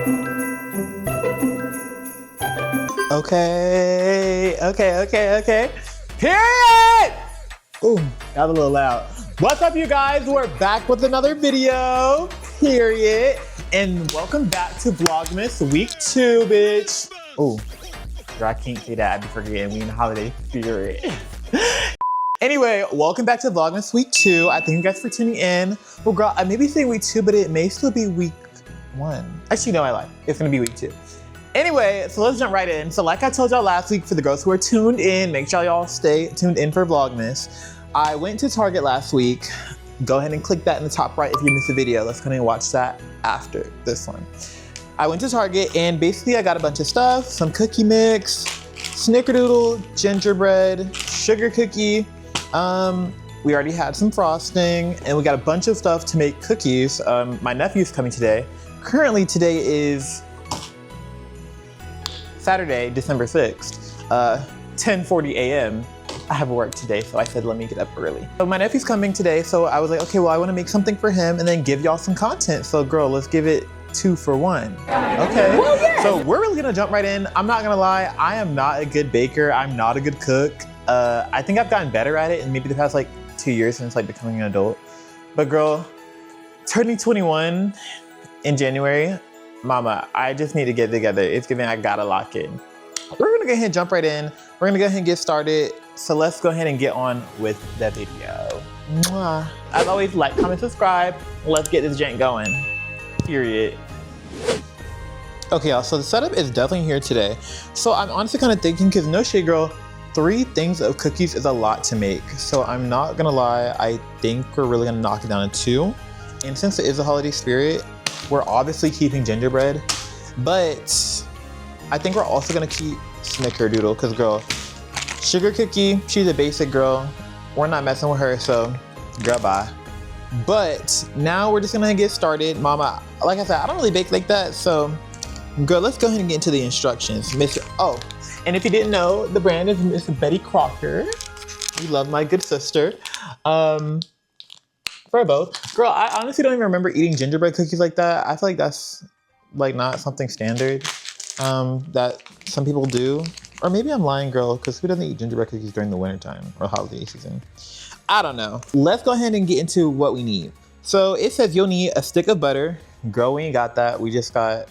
Okay. Period! Ooh, that was a little loud. What's up, you guys? We're back with another video, period. And welcome back to Vlogmas week 2, bitch. Ooh, I can't say that. I'd be forgetting we in the holiday spirit. Anyway, welcome back to Vlogmas week 2. I thank you guys for tuning in. Well, girl, I may be saying week 2, but it may still be week 1. Actually, no, I lied. It's gonna be week 2. Anyway, so let's jump right in. So like I told y'all last week, for the girls who are tuned in, make sure y'all stay tuned in for Vlogmas. I went to Target last week. Go ahead and click that in the top right if you missed the video. Let's go ahead and watch that after this one. I went to Target and basically I got a bunch of stuff, some cookie mix, snickerdoodle, gingerbread, sugar cookie. We already had some frosting and we got a bunch of stuff to make cookies. My nephew's coming today. Currently today is Saturday, December 6th, 10:40 a.m. I have work today, so I said, let me get up early. So my nephew's coming today, so I was like, okay, well, I wanna make something for him and then give y'all some content. So girl, let's give it 2 for 1. Okay, well, yes. So we're really gonna jump right in. I'm not gonna lie, I am not a good baker. I'm not a good cook. I think I've gotten better at it in maybe the past like 2 years since like becoming an adult. But girl, turning 21 in January, mama, I just need to get together. It's giving I gotta lock in. We're gonna go ahead and jump right in. We're gonna go ahead and get started. So let's go ahead and get on with the video. Mwah. As always, like, comment, subscribe. Let's get this jank going, period. Okay, y'all, so the setup is definitely here today. So I'm honestly kind of thinking, cause no shade, girl, 3 things of cookies is a lot to make. So I'm not gonna lie, I think we're really gonna knock it down to 2. And since it is a holiday spirit, we're obviously keeping gingerbread, but I think we're also gonna keep snickerdoodle, cause girl, sugar cookie, she's a basic girl. We're not messing with her, so girl, bye. But now we're just gonna get started. Mama, like I said, I don't really bake like that, so girl, let's go ahead and get into the instructions. Oh, and if you didn't know, the brand is Miss Betty Crocker. We love my good sister. For both. Girl, I honestly don't even remember eating gingerbread cookies like that. I feel like that's like not something standard that some people do. Or maybe I'm lying, girl, because who doesn't eat gingerbread cookies during the wintertime or holiday season? I don't know. Let's go ahead and get into what we need. So it says you'll need a stick of butter. Girl, we ain't got that. We just got,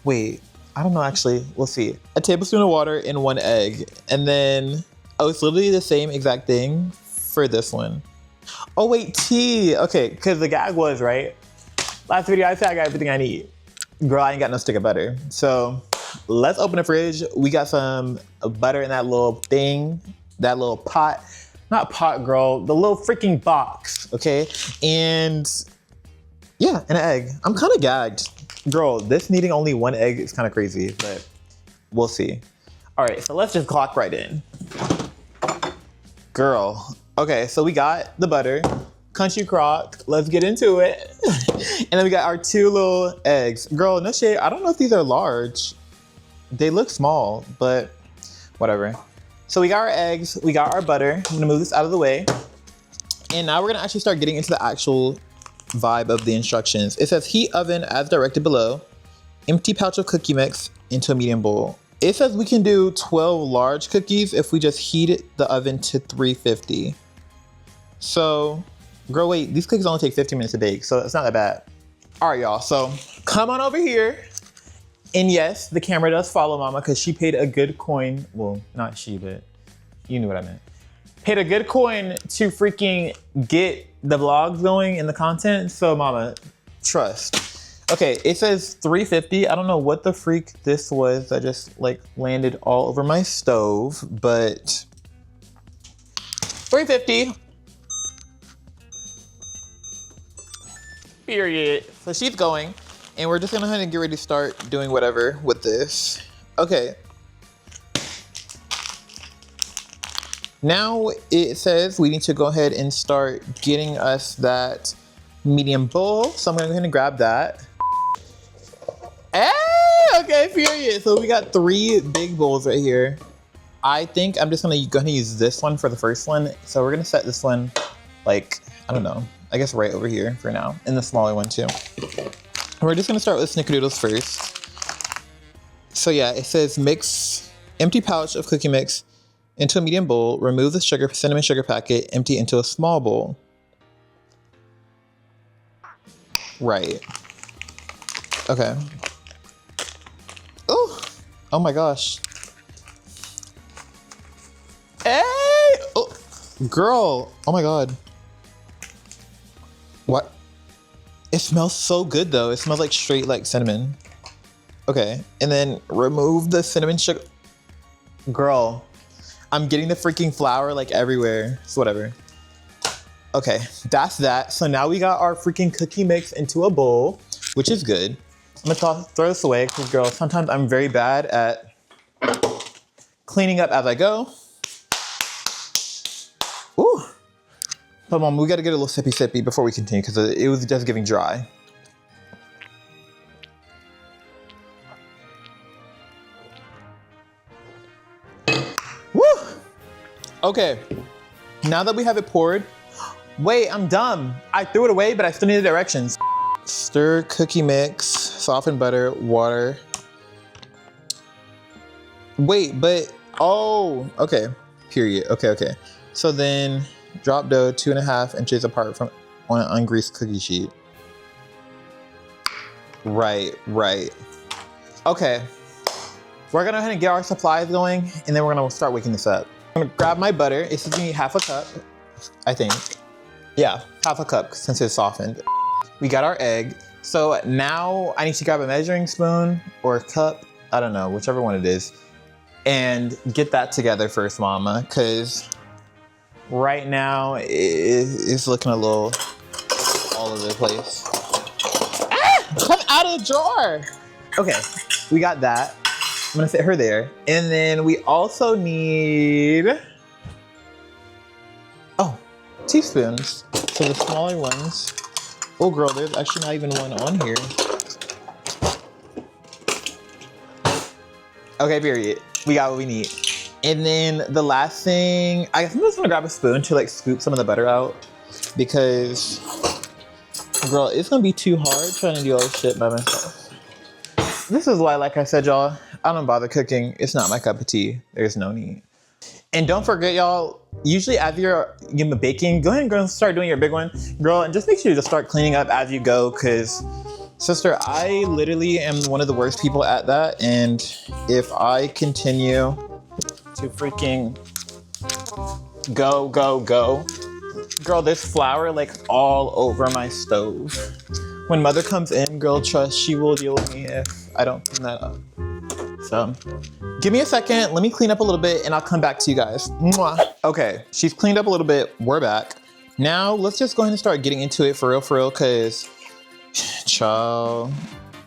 wait, I don't know actually. We'll see. A tablespoon of water and 1 egg. And then, oh, it's literally the same exact thing for this one. Oh wait, tea. Okay, because the gag was, right? Last video I said I got everything I need. Girl, I ain't got no stick of butter. So let's open the fridge. We got some butter in that little thing, that little pot. Not pot, girl, the little freaking box, okay? And yeah, and an egg. I'm kind of gagged. Girl, this needing only 1 egg is kind of crazy, but we'll see. All right, so let's just clock right in. Girl, okay, so we got the butter, country crock, let's get into it. And then we got our 2 little eggs. Girl, no shade, I don't know if these are large. They look small, but whatever. So we got our eggs, we got our butter. I'm gonna move this out of the way. And now we're gonna actually start getting into the actual vibe of the instructions. It says heat oven as directed below. Empty pouch of cookie mix into a medium bowl. It says we can do 12 large cookies if we just heat the oven to 350. So, girl, wait, these cookies only take 15 minutes to bake, so it's not that bad. All right, y'all, so come on over here. And yes, the camera does follow mama because she paid a good coin. Well, not she, but you knew what I meant. Paid a good coin to freaking get the vlogs going and the content. So mama, trust. Okay, it says 350. I don't know what the freak this was that just like landed all over my stove, but 350. Period. So she's going. And we're just gonna go ahead and get ready to start doing whatever with this. Okay. Now it says we need to go ahead and start getting us that medium bowl. So I'm gonna go ahead and grab that. Hey, okay, period. So we got 3 big bowls right here. I think I'm just gonna go ahead and use this one for the first one. So we're gonna set this one like, I don't know, I guess right over here for now. And the smaller one too. We're just gonna start with snickerdoodles first. So yeah, it says mix empty pouch of cookie mix into a medium bowl, remove the cinnamon sugar packet, empty into a small bowl. Right. Okay. Oh my gosh. Hey! Oh, girl. Oh my God. What? It smells so good though. It smells like straight like cinnamon. Okay, and then remove the cinnamon sugar. Girl, I'm getting the freaking flour like everywhere. So whatever. Okay, that's that. So now we got our freaking cookie mix into a bowl, which is good. I'm gonna throw this away because girl, sometimes I'm very bad at cleaning up as I go. Ooh. But mom, we gotta get a little sippy before we continue because it was just giving dry. Woo! Okay, now that we have it poured, wait, I'm dumb. I threw it away, but I still need the directions. Stir cookie mix, soften butter, water. Wait, but, oh, okay, period, okay. So then drop dough 2.5 inches apart from on an ungreased cookie sheet. Right. Okay, we're gonna go ahead and get our supplies going and then we're gonna start waking this up. I'm gonna grab my butter. It's gonna be 1/2 cup, I think. Yeah, 1/2 cup since it's softened. We got our egg. So now I need to grab a measuring spoon or a cup, I don't know, whichever one it is, and get that together first, mama, because right now it's looking a little all over the place. Ah! Come out of the jar! Okay, we got that. I'm gonna sit her there. And then we also need, teaspoons. So the smaller ones. Oh girl, there's actually not even one on here. Okay, period. We got what we need. And then the last thing, I guess I'm just gonna grab a spoon to like scoop some of the butter out because girl, it's gonna be too hard trying to do all this shit by myself. This is why, like I said, y'all, I don't bother cooking. It's not my cup of tea. There's no need. And don't forget, y'all, usually as you're baking, go ahead and start doing your big one, girl, and just make sure you just start cleaning up as you go, because sister, I literally am one of the worst people at that. And if I continue to freaking go, girl, there's flour like all over my stove. When mother comes in, girl, trust, she will deal with me if I don't clean that up. So give me a second, let me clean up a little bit and I'll come back to you guys. Mwah. Okay, she's cleaned up a little bit, we're back. Now let's just go ahead and start getting into it for real, cause child.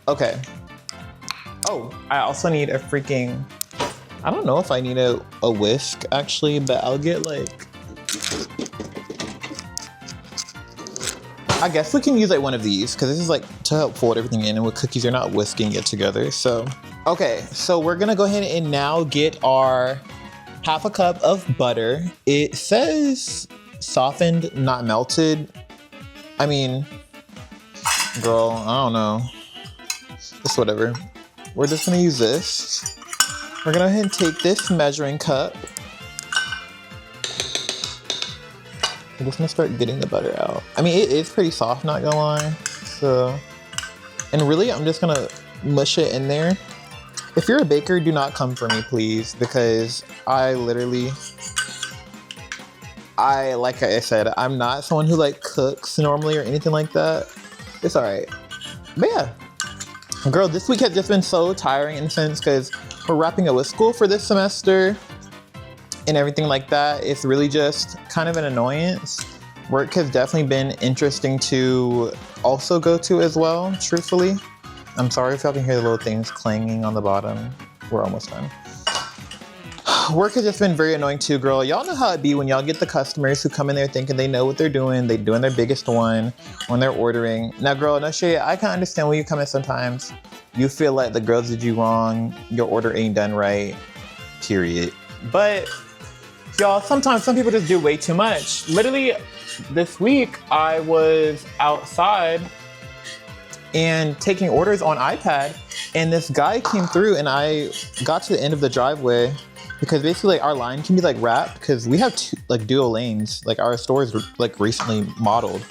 Okay. Oh, I also need a freaking, I don't know if I need a whisk actually, but I'll get like, I guess we can use like one of these because this is like to help fold everything in, and with cookies, you're not whisking it together. So, okay, so we're gonna go ahead and now get our 1/2 cup of butter. It says softened, not melted. I mean, girl, I don't know. It's whatever. We're just gonna use this. We're gonna go ahead and take this measuring cup. I'm just gonna start getting the butter out. I mean, it is pretty soft, not gonna lie. So, and really, I'm just gonna mush it in there. If you're a baker, do not come for me, please, because I literally, like I said, I'm not someone who like cooks normally or anything like that. It's all right. But yeah, girl, this week has just been so tiring in a sense because we're wrapping up with school for this semester and everything like that. It's really just kind of an annoyance. Work has definitely been interesting to also go to as well, truthfully. I'm sorry if y'all can hear the little things clanging on the bottom. We're almost done. Work has just been very annoying too, girl. Y'all know how it be when y'all get the customers who come in there thinking they know what they're doing. They're doing their biggest one when they're ordering. Now, girl, no shade, I can understand when you come in sometimes. You feel like the girls did you wrong. Your order ain't done right, period. But y'all, sometimes some people just do way too much. Literally, this week I was outside and taking orders on iPad, And this guy came through and I got to the end of the driveway because basically like our line can be like wrapped because we have two, like dual lanes. Like our store is like recently modeled.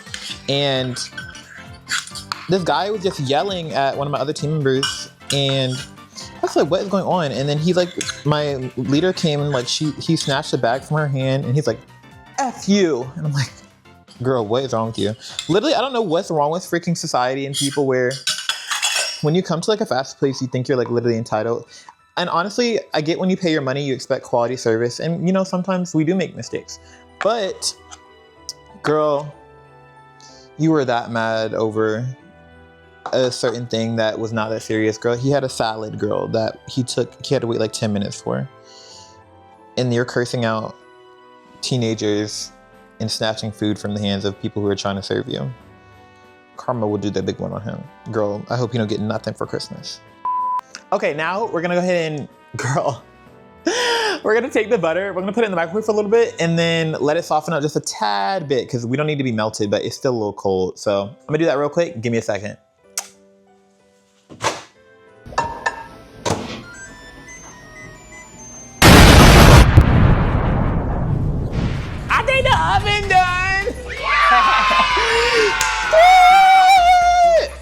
And this guy was just yelling at one of my other team members and I was like, what is going on? And then he like, my leader came and like he snatched the bag from her hand and he's like, F you. And I'm like, girl, what is wrong with you? Literally, I don't know what's wrong with freaking society and people where when you come to like a fast place, you think you're like literally entitled. And honestly, I get when you pay your money, you expect quality service. And you know, sometimes we do make mistakes. But girl, you were that mad over a certain thing that was not that serious, girl. He had a salad, girl, that he had to wait like 10 minutes for. And you're cursing out teenagers and snatching food from the hands of people who are trying to serve you. Karma will do the big one on him. Girl, I hope you don't get nothing for Christmas. Okay, now we're gonna go ahead and, girl, we're gonna take the butter, we're gonna put it in the microwave for a little bit and then let it soften up just a tad bit because we don't need to be melted, but it's still a little cold. So I'm gonna do that real quick. Give me a second. I think the oven done.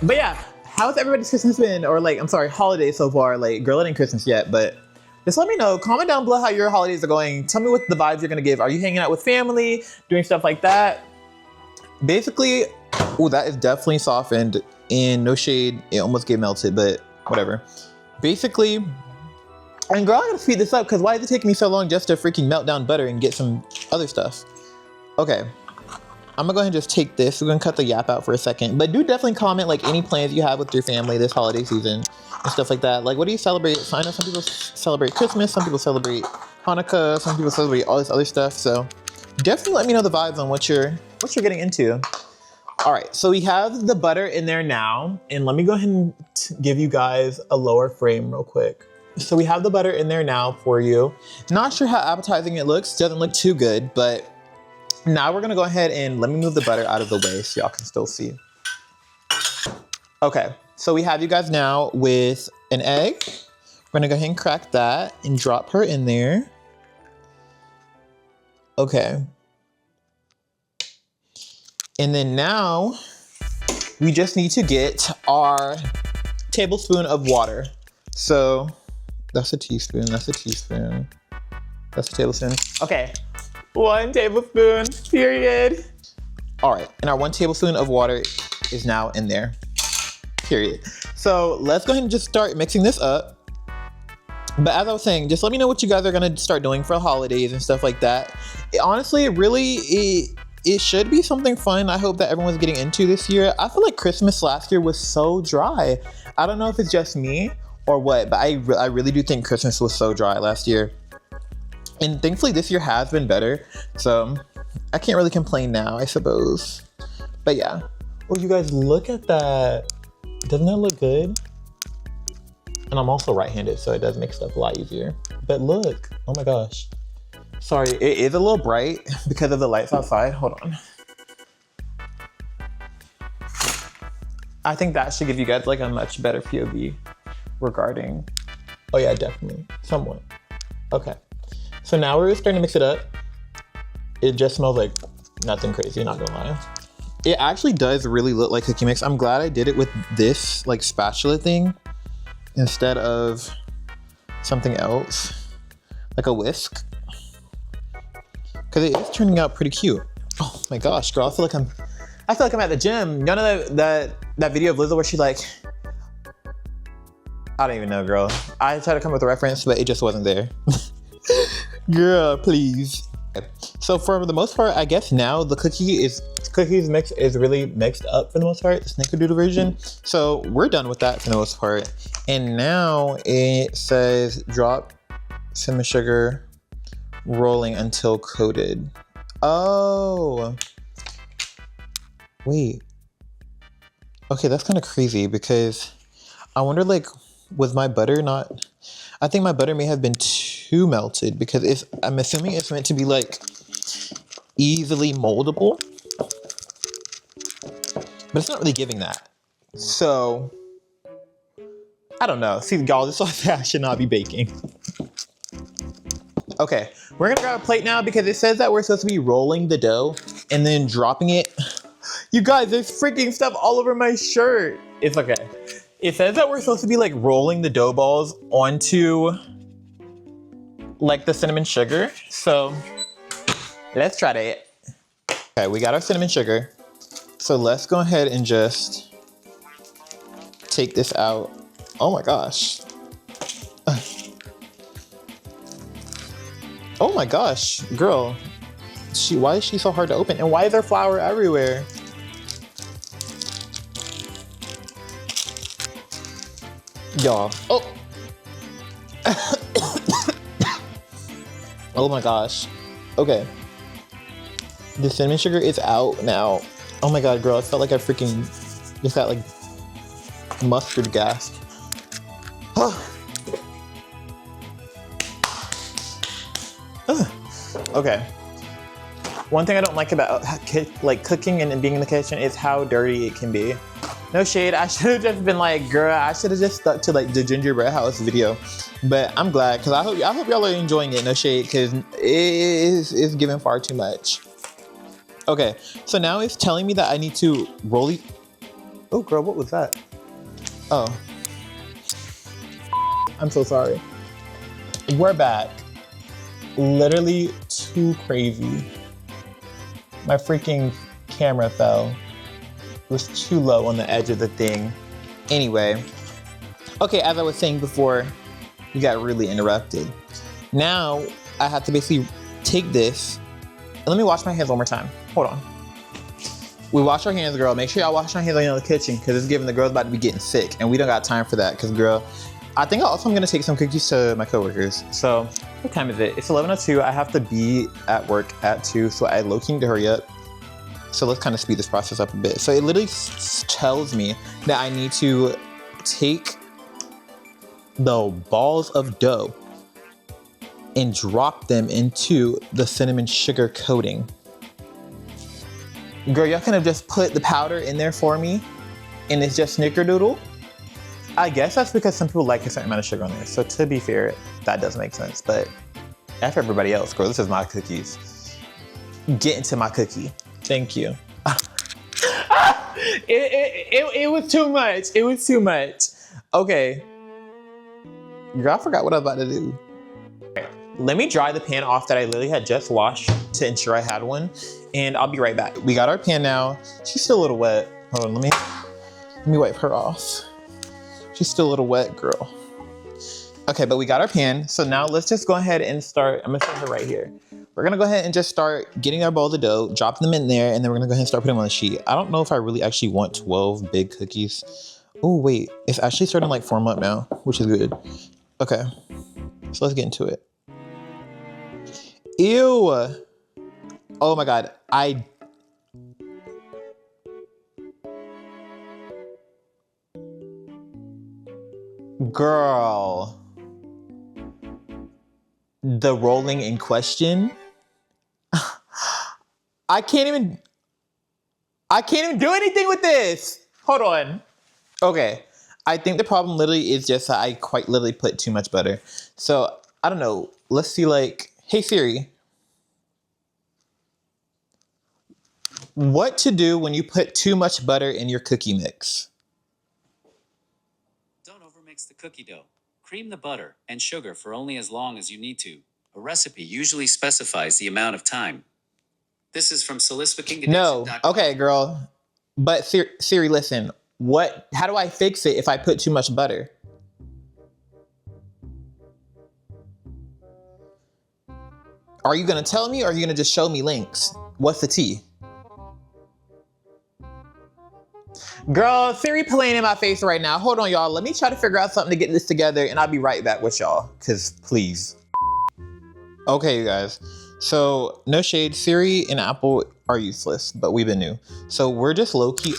But yeah, how's everybody's Christmas been? Or like, I'm sorry, holidays so far. Like, girl, it ain't Christmas yet, but just let me know. Comment down below how your holidays are going. Tell me what the vibes you're gonna give. Are you hanging out with family, doing stuff like that? Basically, oh, that is definitely softened. And no shade, it almost get melted, but whatever. Basically, and girl, I gotta speed this up because why is it taking me so long just to freaking melt down butter and get some other stuff? Okay. I'm gonna go ahead and just take this. We're gonna cut the yap out for a second, but do definitely comment like any plans you have with your family this holiday season and stuff like that. Like, what do you celebrate? So I know some people celebrate Christmas, some people celebrate Hanukkah, some people celebrate all this other stuff. So definitely let me know the vibes on what you're getting into. All right, so we have the butter in there now, and let me go ahead and give you guys a lower frame real quick. So we have the butter in there now for you. Not sure how appetizing it looks. Doesn't look too good, but now we're gonna go ahead and let me move the butter out of the way so y'all can still see. Okay, so we have you guys now with an egg. We're gonna go ahead and crack that and drop her in there. Okay. And then now we just need to get our tablespoon of water. So that's a teaspoon, that's a teaspoon, that's a tablespoon. Okay. 1 tablespoon, period. All right, and our 1 tablespoon of water is now in there, period. So let's go ahead and just start mixing this up. But as I was saying, just let me know what you guys are gonna start doing for holidays and stuff like that. Honestly, it should be something fun. I hope that everyone's getting into this year. I feel like Christmas last year was so dry. I don't know if it's just me or what, but I really do think Christmas was so dry last year. And thankfully this year has been better. So I can't really complain now, I suppose. But yeah. Oh, you guys, look at that. Doesn't that look good? And I'm also right-handed, so it does make stuff a lot easier. But look, oh my gosh. Sorry, it is a little bright because of the lights outside. Hold on. I think that should give you guys like a much better POV regarding, oh yeah, definitely, somewhat. Okay. So now we're starting to mix it up. It just smells like nothing crazy, not gonna lie. It actually does really look like cookie mix. I'm glad I did it with this like spatula thing instead of something else, like a whisk. Cause it is turning out pretty cute. Oh my gosh, girl, I feel like I'm at the gym. Y'all know that video of Lizzo where she like, I don't even know, girl. I tried to come up with a reference, but it just wasn't there. Girl, please. So for the most part, I guess now the cookies mix is really mixed up for the most part, the snickerdoodle version. So we're done with that for the most part. And now it says drop cinnamon sugar, rolling until coated. Oh, wait. Okay, that's kind of crazy because I wonder like, was my butter not, I think my butter may have been too melted because I'm assuming it's meant to be like easily moldable, but it's not really giving that. So I don't know. See, y'all, this is why I should not be baking. Okay, we're gonna grab a plate now because it says that we're supposed to be rolling the dough and then dropping it. You guys, there's freaking stuff all over my shirt. It's okay. It says that we're supposed to be like rolling the dough balls onto like the cinnamon sugar. So let's try that. Okay, we got our cinnamon sugar. So let's go ahead and just take this out. Oh my gosh. Oh my gosh, girl. Why is she so hard to open? And why is there flour everywhere? Y'all. Oh. Oh my gosh. Okay. The cinnamon sugar is out now. Oh my god, girl, I felt like I freaking just got like mustard gas. Okay. One thing I don't like about like cooking and being in the kitchen is how dirty it can be. No shade, I should have just been like, girl, I should have just stuck to like the gingerbread house video. But I'm glad, because I hope y'all are enjoying it, no shade, because it's giving far too much. Okay, so now it's telling me that I need to roll it. Oh girl, what was that? Oh. I'm so sorry. We're back. Literally too crazy. My freaking camera fell. It was too low on the edge of the thing. Anyway, okay, as I was saying before, we got really interrupted. Now I have to basically take this, and let me wash my hands one more time. Hold on. We wash our hands, girl. Make sure y'all wash your hands in the kitchen, because it's giving the girls about to be getting sick, and we don't got time for that, because girl, I think also I'm gonna take some cookies to my coworkers. So, what time is it? It's 11:02. I have to be at work at 2, so I low-key need to hurry up. So let's kind of speed this process up a bit. So it literally tells me that I need to take the balls of dough and drop them into the cinnamon sugar coating. Girl, y'all could have just put the powder in there for me and it's just snickerdoodle. I guess that's because some people like a certain amount of sugar on there. So to be fair, that does make sense. But after everybody else, girl, this is my cookies. Get into my cookie. Thank you. It was too much. It was too much. Okay. Girl, I forgot what I was about to do. Okay. Let me dry the pan off that I literally had just washed to ensure I had one. And I'll be right back. We got our pan now. She's still a little wet. Hold on, let me wipe her off. She's still a little wet, girl. Okay, but we got our pan. So now let's just go ahead and start. I'm gonna set her right here. We're gonna go ahead and just start getting our balls of dough, drop them in there, and then we're gonna go ahead and start putting them on the sheet. I don't know if I really actually want 12 big cookies. Oh wait, it's actually starting to like form up now, which is good. Okay, so let's get into it. Ew. Oh my God, Girl. The rolling in question. I can't even do anything with this. Hold on. Okay. I think the problem literally is just that I quite literally put too much butter. So I don't know. Let's see, like, hey Siri. What to do when you put too much butter in your cookie mix? Don't overmix the cookie dough. Cream the butter and sugar for only as long as you need to. A recipe usually specifies the amount of time. This is from SolisticIngredients.com. No. Okay, girl. But Siri, listen. How do I fix it if I put too much butter? Are you gonna tell me or are you gonna just show me links? What's the tea? Girl, Siri playing in my face right now. Hold on, y'all. Let me try to figure out something to get this together and I'll be right back with y'all. Cause please. Okay, you guys. So no shade, Siri and Apple are useless, but we've been new. So we're just low-key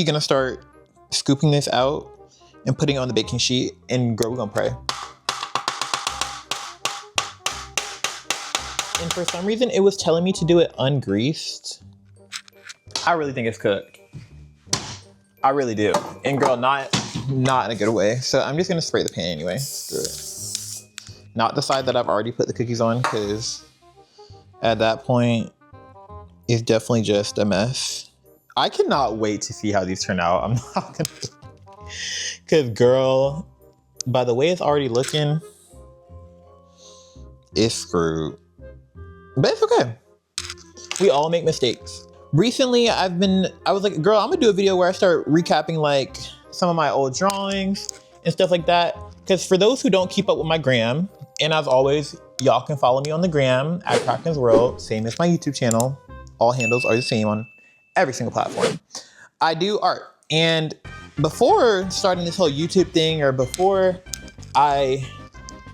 gonna start scooping this out and putting it on the baking sheet, and girl, we're gonna pray. And for some reason, it was telling me to do it ungreased. I really think it's cooked. I really do. And girl, not not in a good way. So I'm just gonna spray the pan anyway. Screw it. Not the side that I've already put the cookies on, because at that point, it's definitely just a mess. I cannot wait to see how these turn out. I'm not gonna, because girl, by the way it's already looking, it's screwed. But it's okay. We all make mistakes. Recently, I was like, girl, I'm gonna do a video where I start recapping like some of my old drawings and stuff like that. Because for those who don't keep up with my gram, and as always, y'all can follow me on the gram at krakenswrld, same as my YouTube channel. All handles are the same on every single platform. I do art. And before starting this whole YouTube thing, or before I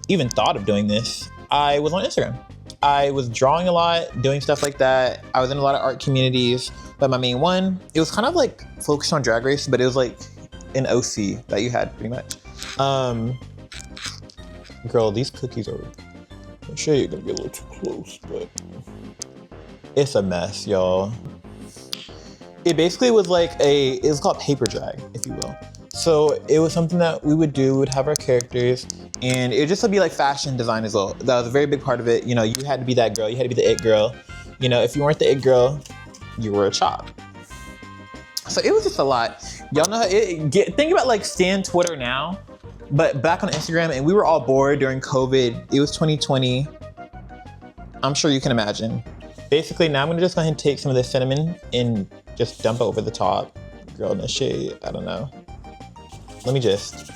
even thought of doing this, I was on Instagram. I was drawing a lot, doing stuff like that. I was in a lot of art communities, but my main one, it was kind of like focused on Drag Race, but it was like an OC that you had pretty much. Girl, these cookies are, I'm sure you're gonna be a little too close, but it's a mess, y'all. It basically was like it was called paper drag, if you will. So it was something that we would do, we would have our characters, and it just would be like fashion design as well. That was a very big part of it. You know, you had to be that girl, you had to be the it girl. You know, if you weren't the it girl, you were a chop. So it was just a lot. Y'all know, think about like Stan Twitter now, but back on Instagram, and we were all bored during COVID. It was 2020. I'm sure you can imagine. Basically, now I'm gonna just go ahead and take some of this cinnamon and just dump it over the top. Girl in the shade, I don't know. Let me just.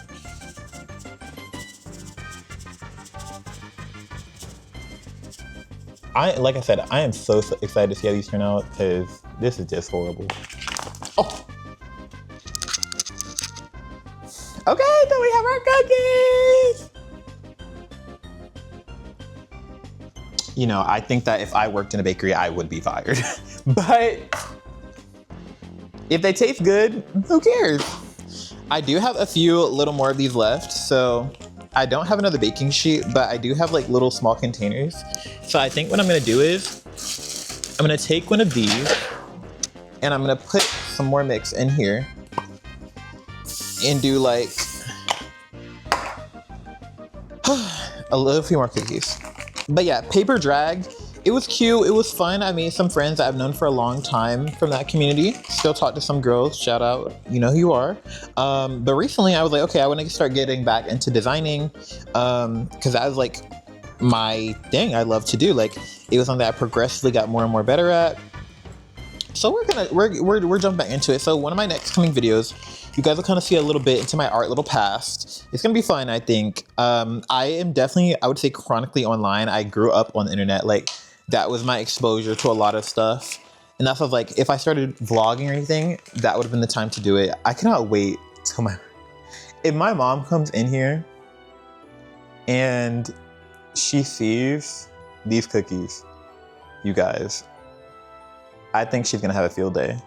Like I said, I am so excited to see how these turn out, because this is just horrible. Oh. Okay, so we have our cookies. You know, I think that if I worked in a bakery, I would be fired. But if they taste good, who cares? I do have a few little more of these left, so I don't have another baking sheet, but I do have like little small containers. So I think what I'm gonna do is, I'm gonna take one of these and I'm gonna put some more mix in here and do like a little few more cookies. But yeah, paper drag, it was cute, it was fun. I made some friends that I've known for a long time from that community. Still talk to some girls, shout out, you know who you are. But recently I was like, okay, I wanna start getting back into designing, because that was like my thing I love to do. Like, it was something that I progressively got more and more better at. So we're jumping back into it. So one of my next coming videos, you guys will kind of see a little bit into my art little past. It's gonna be fun, I think. I am definitely, I would say, chronically online. I grew up on the internet. Like, that was my exposure to a lot of stuff. And that's why I was like, if I started vlogging or anything, that would have been the time to do it. I cannot wait till if my mom comes in here and she sees these cookies, you guys, I think she's gonna have a field day.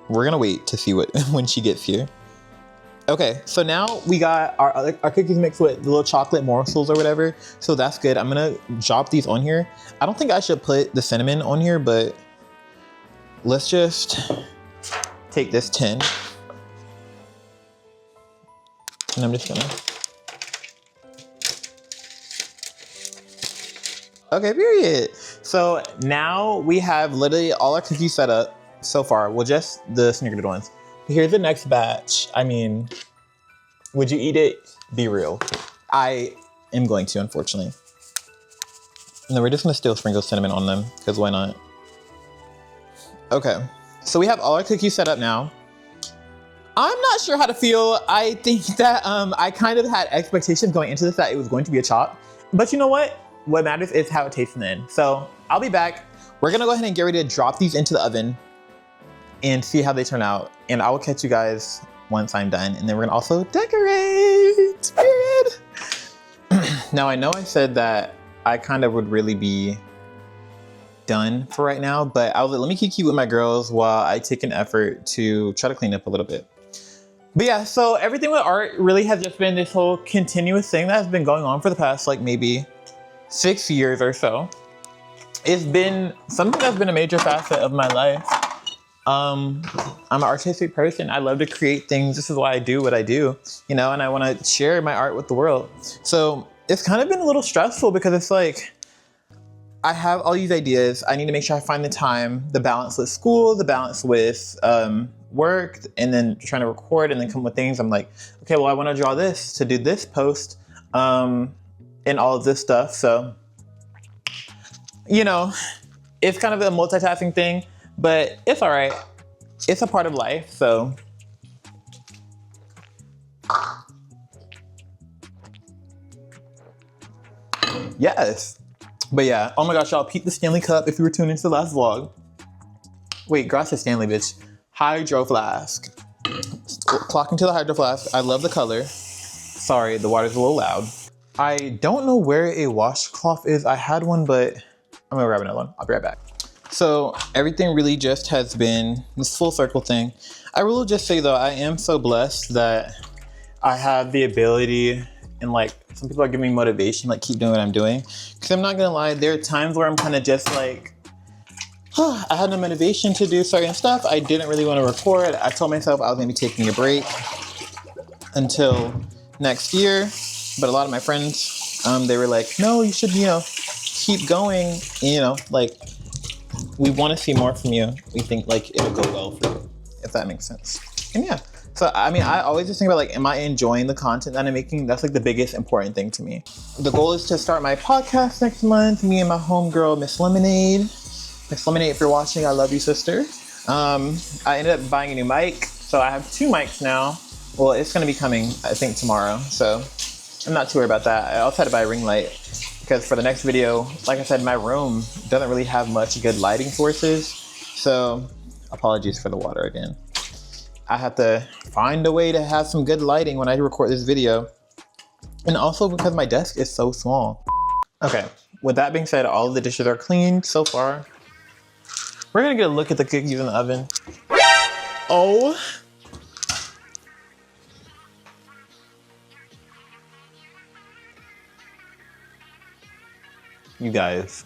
We're gonna wait to see when she gets here. Okay, so now we got our cookies mixed with the little chocolate morsels or whatever. So that's good. I'm gonna drop these on here. I don't think I should put the cinnamon on here, but let's just take this tin. And I'm just gonna. Okay, period. So now we have literally all our cookies set up so far. Well, just the snickerdoodle ones. Here's the next batch. I mean, would you eat it? Be real. I am going to, unfortunately. And then we're just gonna still sprinkle cinnamon on them, because why not? Okay, so we have all our cookies set up now. I'm not sure how to feel. I think that I kind of had expectations going into this that it was going to be a chop. But you know what? What matters is how it tastes in the end. So I'll be back. We're gonna go ahead and get ready to drop these into the oven and see how they turn out. And I will catch you guys once I'm done. And then we're gonna also decorate, period. Now, I know I said that I kind of would really be done for right now, but I was like, let me keep cute with my girls while I take an effort to try to clean up a little bit. But yeah, so everything with art really has just been this whole continuous thing that has been going on for the past like maybe 6 years or so. It's been something that's been a major facet of my life. I'm an artistic person. I love to create things. This is why I do what I do, you know, and I want to share my art with the world. So it's kind of been a little stressful because it's like, I have all these ideas. I need to make sure I find the time, the balance with school, the balance with work, and then trying to record and then come with things. I'm like, okay, well, I want to draw this to do this post and all of this stuff. So, you know, it's kind of a multitasking thing, but it's all right. It's a part of life, so. Yes. But yeah, oh my gosh, y'all, peep the Stanley Cup if you were tuned into the last vlog. Wait, girl, I said Stanley, bitch. Hydro flask. Clocking to the hydro flask. I love the color. Sorry, the water's a little loud. I don't know where a washcloth is. I had one, but I'm gonna grab another one. I'll be right back. So everything really just has been this full circle thing. I will just say though, I am so blessed that I have the ability, and like some people are giving me motivation, like keep doing what I'm doing. Cause I'm not gonna lie, there are times where I'm kind of just like, I had no motivation to do certain stuff. I didn't really want to record. I told myself I was gonna be taking a break until next year. But a lot of my friends, they were like, no, you should, you know, keep going. And, you know, like, we want to see more from you. We think like it'll go well for you, if that makes sense. And yeah, so I mean, I always just think about like, am I enjoying the content that I'm making? That's like the biggest important thing to me. The goal is to start my podcast next month. Me and my homegirl, Miss Lemonade. Miss Lemonade, if you're watching, I love you, sister. I ended up buying a new mic. So I have 2 mics now. Well, it's gonna be coming, I think, tomorrow. So I'm not too worried about that. I also had to buy a ring light because for the next video, like I said, my room doesn't really have much good lighting sources. So apologies for the water again. I have to find a way to have some good lighting when I record this video. And also because my desk is so small. Okay, with that being said, all of the dishes are clean so far. We're gonna get a look at the cookies in the oven. Oh. You guys.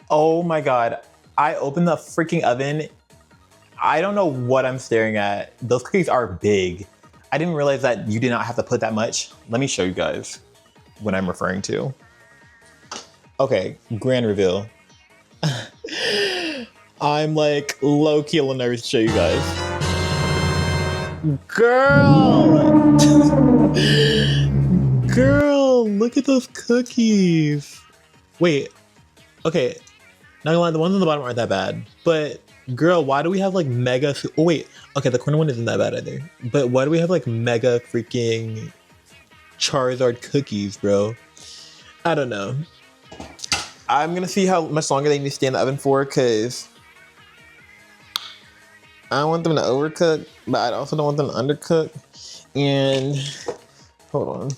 Oh my God. I opened the freaking oven. I don't know what I'm staring at. Those cookies are big. I didn't realize that you did not have to put that much. Let me show you guys what I'm referring to. Okay, grand reveal. I'm like low-key a little nervous to show you guys. Girl! Girl, look at those cookies. Wait, okay. Not gonna lie, the ones on the bottom aren't that bad. But girl, why do we have like mega, oh wait, okay, the corner one isn't that bad either. But why do we have like mega freaking Charizard cookies, bro? I don't know. I'm gonna see how much longer they need to stay in the oven for, cause I don't want them to overcook, but I also don't want them to undercook. And hold on.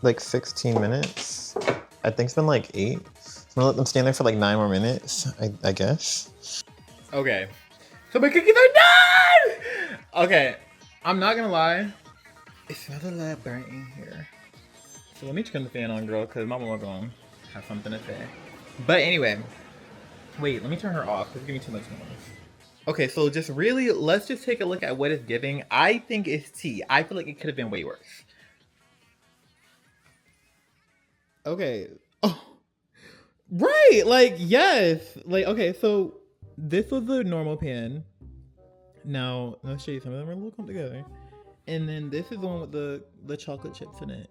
Like 16 minutes. I think it's been like 8. I'm gonna let them stand there for like 9 more minutes, I guess. Okay. So my cookies are done! Okay, I'm not gonna lie. It smells a little burnt in here. So let me turn the fan on, girl, because my mama gonna have something to say. But anyway, wait, let me turn her off. It's giving me too much noise. Okay, so just really, let's just take a look at what it's giving. I think it's tea. I feel like it could have been way worse. Okay. Oh, right. Like, yes. Like, okay, so this was the normal pan. Now, let's show you some of them are a little come together. And then this is the one with the chocolate chips in it.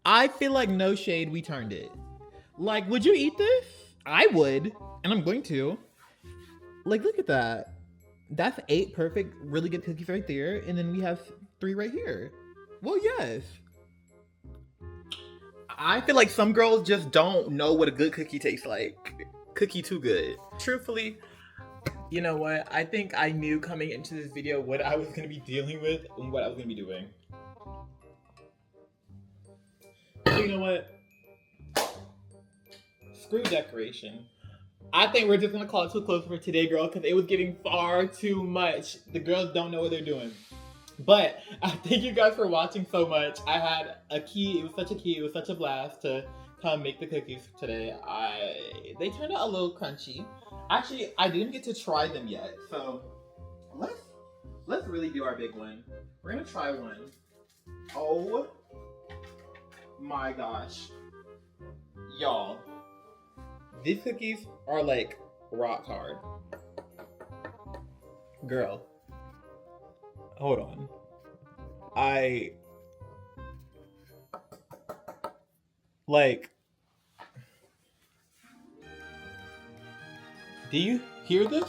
I feel like, no shade, we turned it. Like, would you eat this? I would, and I'm going to. Like, look at that. That's 8 perfect, really good cookies right there. And then we have 3 right here. Well, yes. I feel like some girls just don't know what a good cookie tastes like. Cookie too good. Truthfully, you know what? I think I knew coming into this video what I was going to be dealing with and what I was going to be doing. You know what? Screw decoration. I think we're just gonna call it too close for today, girl, because it was getting far too much. The girls don't know what they're doing. But I thank you guys for watching so much. I had a key. It was such a key. It was such a blast to come make the cookies today. They turned out a little crunchy. Actually, I didn't get to try them yet, so let's really do our big one. We're gonna try one. Oh my gosh, y'all, these cookies are like rock hard. Girl, hold on. Do you hear this?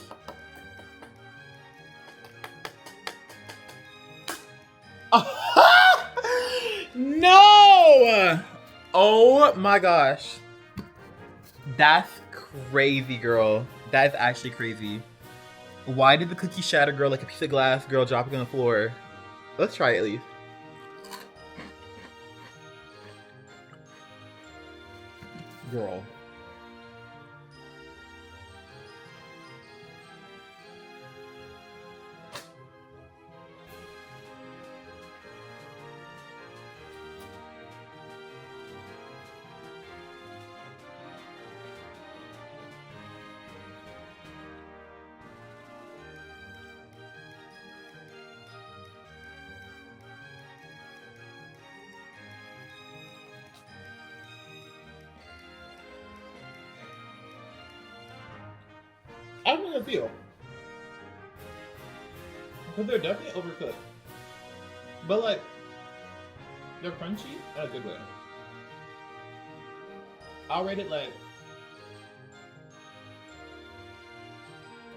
No! Oh my gosh. That's crazy, girl. That is actually crazy. Why did the cookie shatter, girl, like a piece of glass, girl, dropping on the floor? Let's try it at least. Girl. I don't know how to feel. Because they're definitely overcooked. But like, they're crunchy in a good way. I'll rate it like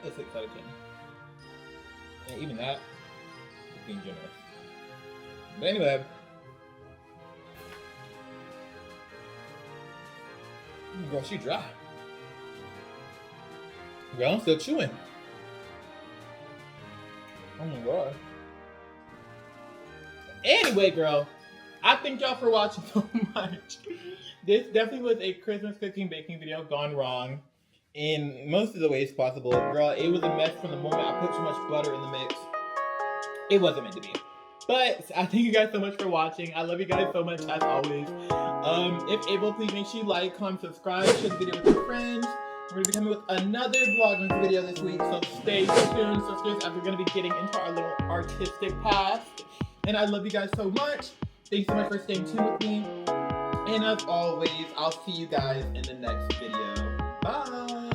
a 6 out of 10. And even that is being generous. But anyway. Girl, she dry. Girl, I'm still chewing. Oh my god. Anyway, girl, I thank y'all for watching so much. This definitely was a Christmas cooking baking video gone wrong in most of the ways possible. Girl, it was a mess from the moment I put too much butter in the mix. It wasn't meant to be. But I thank you guys so much for watching. I love you guys so much as always. If able, please make sure you like, comment, subscribe, share the video with your friends. We're going to be coming with another VLOGMAS video this week, so stay tuned, sisters, as we're going to be getting into our little artistic past. And I love you guys so much. Thank you so much for staying tuned with me. And as always, I'll see you guys in the next video. Bye!